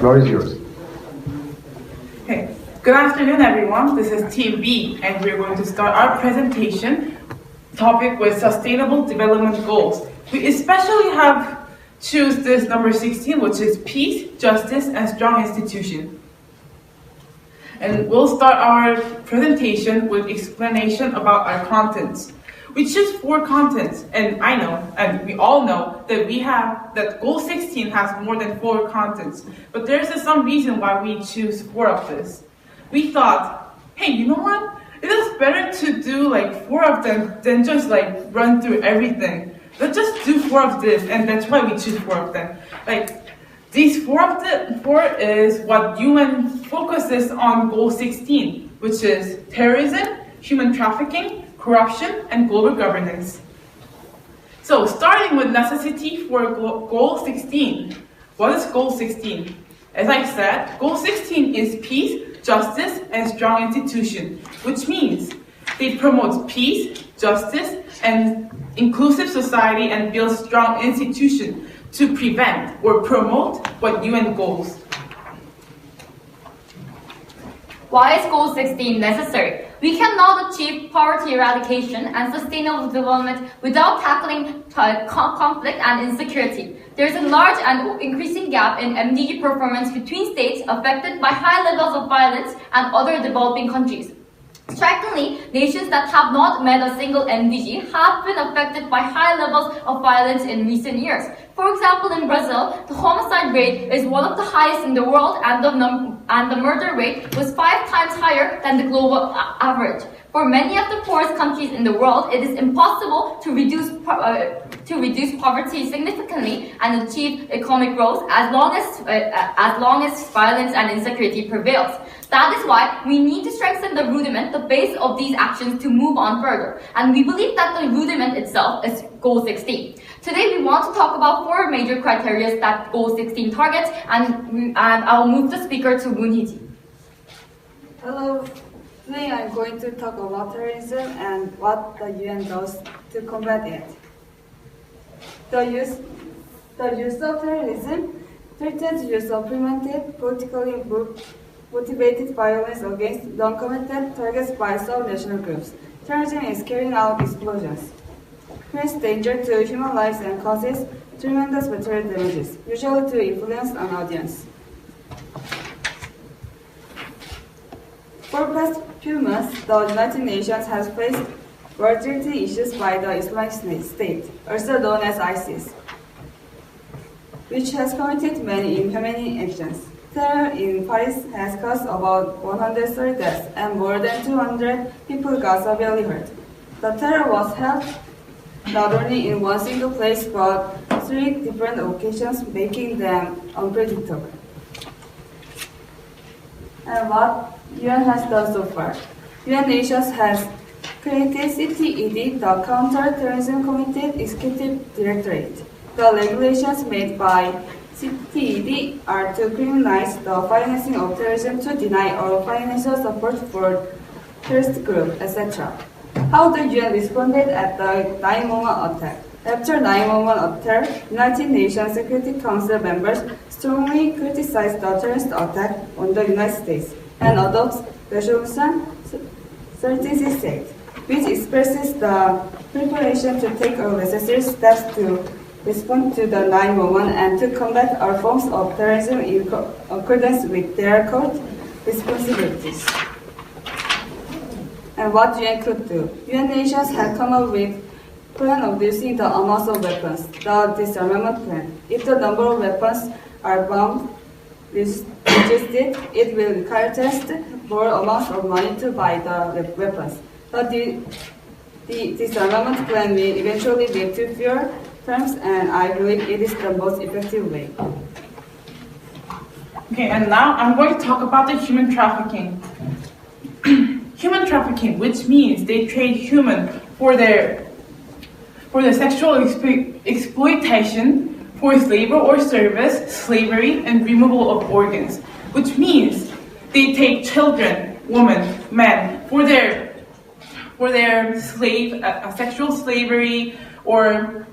floor is yours. Okay. Good afternoon, everyone. This is Team B, and we're going to start our presentation topic with Sustainable Development Goals. We especially have choose this number 16, which is peace, justice, and strong institution. And we'll start our presentation with explanation about our contents. We choose 4 contents, and I know, and we all know, that Goal 16 has more than 4 contents. But there's some reason why we choose 4 of this. We thought, hey, you know what? It is better to do like 4 of them than just like run through everything. Let's just do 4 of this, and that's why we choose 4 of them. Like, these 4 is what UN focuses on Goal 16, which is terrorism, human trafficking, corruption, and global governance. So, starting with necessity for Goal 16. What is Goal 16? As I said, Goal 16 is peace, justice, and strong institution, which means they promote peace, justice, and inclusive society and build strong institutions to prevent or promote what UN goals. Why is Goal 16 necessary? We cannot achieve poverty eradication and sustainable development without tackling conflict and insecurity. There is a large and increasing gap in MDG performance between states affected by high levels of violence and other developing countries. Strikingly, nations that have not met a single MDG have been affected by high levels of violence in recent years. For example, in Brazil, the homicide rate is one of the highest in the world, and the murder rate was 5 times higher than the global average. For many of the poorest countries in the world, it is impossible to reduce poverty significantly and achieve economic growth as long as violence and insecurity prevails. That is why we need to strengthen the rudiment, the base of these actions, to move on further. And we believe that the rudiment itself is Goal 16. Today we want to talk about 4 major criteria that Goal 16 targets, and I'll move the speaker to Moon Hee-ji. Hello. Today I'm going to talk about terrorism and what the UN does to combat it. The use of terrorism threatens use of premeditated, politically motivated violence against non-combatant targets by sub-national groups. Terrorism is carrying out explosions, creates danger to human lives and causes tremendous material damages, usually to influence an audience. For the past few months, the United Nations has faced vulnerability issues by the Islamic State, also known as ISIS, which has committed many inhumane actions. Terror in Paris has caused about 130 deaths and more than 200 people got severely hurt. The terror was held not only in one single place but 3 different occasions, making them unpredictable. And what UN has done so far? UN nations has created CTED, the Counter-Terrorism Committee Executive Directorate. The regulations made by CTED are to criminalize the financing of terrorism, to deny all financial support for terrorist groups, etc. How the UN responded at the 9/11 attack? After 9/11 attack, United Nations Security Council members strongly criticized the terrorist attack on the United States and adopts Resolution 1368, which expresses the preparation to take all necessary steps to respond to the 9/11 and to combat all forms of terrorism in accordance with their core responsibilities. And what UN could do? UN nations have come up with a plan of reducing the amount of weapons, the disarmament plan. If the number of weapons are bound, reduced, it will require just more amounts of money to buy the weapons. But the disarmament plan will eventually lead to fewer terms, and I believe it is the most effective way. Okay, and now I'm going to talk about the human trafficking. Human trafficking, which means they trade humans for their sexual exploitation, forced labor or service, slavery, and removal of organs, which means they take children, women, men for their sexual slavery, or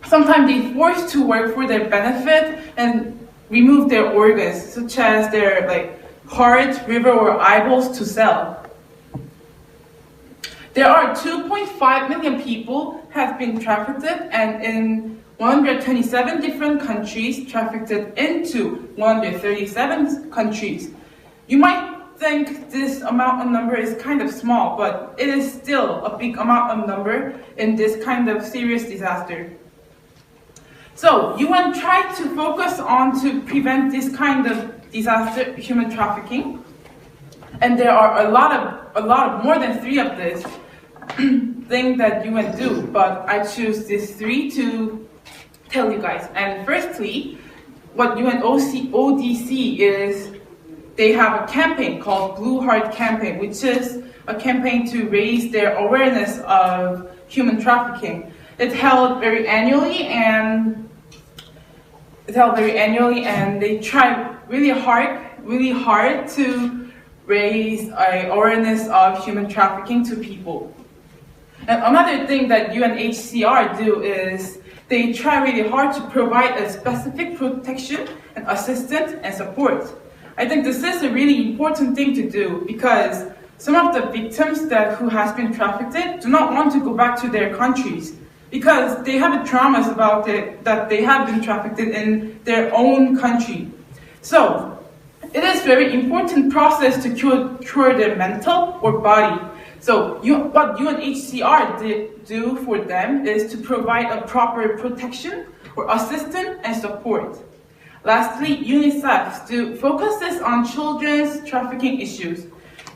sometimes they force to work for their benefit, and remove their organs, such as their heart, liver, or eyeballs to sell. There are 2.5 million people have been trafficked, and in 127 different countries, trafficked into 137 countries. You might think this amount of number is kind of small, but it is still a big amount of number in this kind of serious disaster. So UN tried to focus on to prevent this kind of disaster, human trafficking, and there are a lot of more than 3 of this thing that UN do, but I choose these 3 to tell you guys. And firstly, what UNODC is, they have a campaign called Blue Heart Campaign, which is a campaign to raise their awareness of human trafficking. It's held very annually, and they try really hard to raise awareness of human trafficking to people. And another thing that UNHCR do is they try really hard to provide a specific protection and assistance and support. I think this is a really important thing to do because some of the victims who has been trafficked do not want to go back to their countries because they have traumas about it that they have been trafficked in their own country. So it is very important process to cure their mental or body. So what UNHCR do for them is to provide a proper protection or assistance and support. Lastly, UNICEF focuses on children's trafficking issues.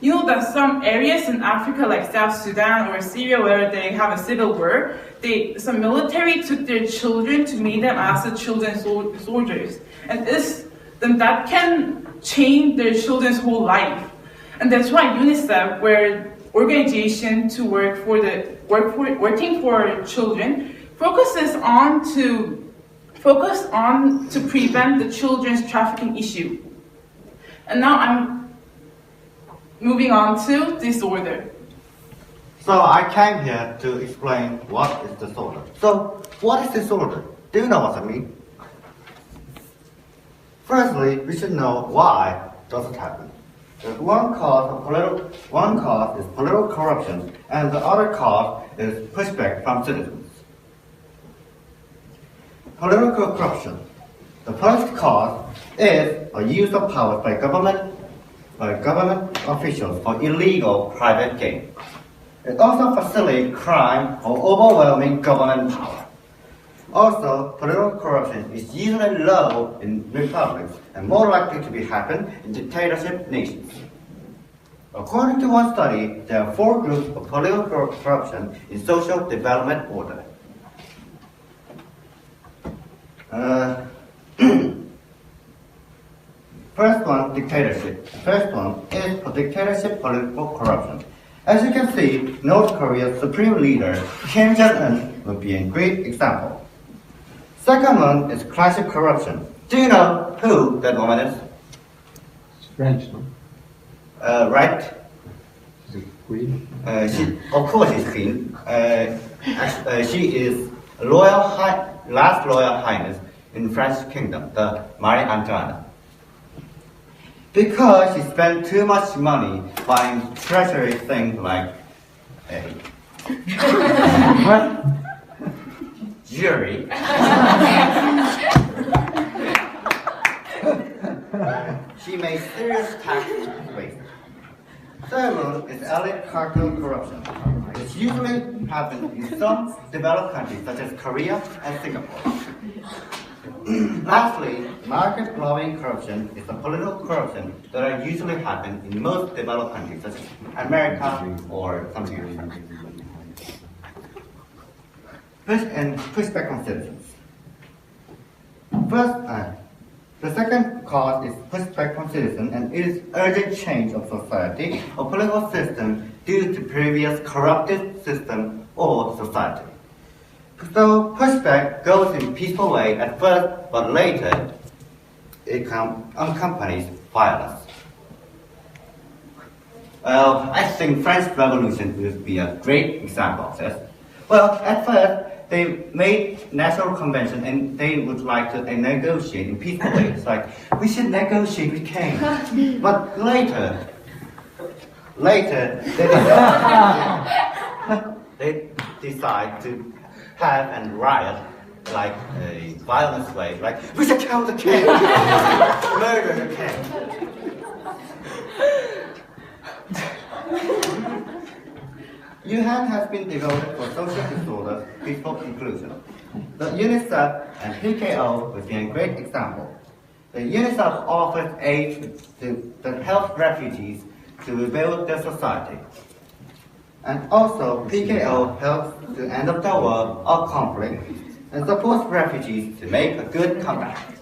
You know that some areas in Africa like South Sudan or Syria where they have a civil war, some military took their children to meet them as children soldiers. And then that can change their children's whole life. And that's why UNICEF, where organization to working for children, focuses on to prevent the children's trafficking issue. And now I'm moving on to disorder. So I came here to explain what is disorder. So what is disorder? Do you know what I mean? Firstly, we should know why does it happen. There's one cause is political corruption, and the other cause is pushback from citizens. Political corruption. The first cause is a use of power by government officials for illegal private gain. It also facilitates crime or overwhelming government power. Also, political corruption is usually low in republics and more likely to be happen in dictatorship nations. According to one study, there are 4 groups of political corruption in social development order. First one, dictatorship. First one is a dictatorship political corruption. As you can see, North Korea's supreme leader, Kim Jong-un, would be a great example. Second one is classic corruption. Do you know who that woman is? It's French, no? Right? Is it Queen? Of course she's queen. She is last royal highness in French kingdom, the Marie Antoinette. Because she spent too much money buying treasury things like jewelry. She made serious tax waste. Third one is elite cartel corruption. It usually happens in some developed countries such as Korea and Singapore. Lastly, market lobbying corruption is a political corruption that usually happen in most developed countries such as America or some Europe. Pushback on citizens. First, the second cause is pushback from citizens, and it is urgent change of society or political system due to previous corrupted system or society. So pushback goes in peaceful way at first, but later it accompanies violence. Well, I think French Revolution would be a great example of this. Well, at first they made national convention and they would like to negotiate in peaceful ways. Like, we should negotiate with King. But later, they decide to have and riot like a violent way. Like, we should kill the king, murder the king. UNICEF has been developed for social disorders peaceful inclusion. The UNICEF and PKO would be a great example. The UNICEF offers aid to help refugees to rebuild their society. And also, PKO helps to end up the war of conflict and supports refugees to make a good comeback.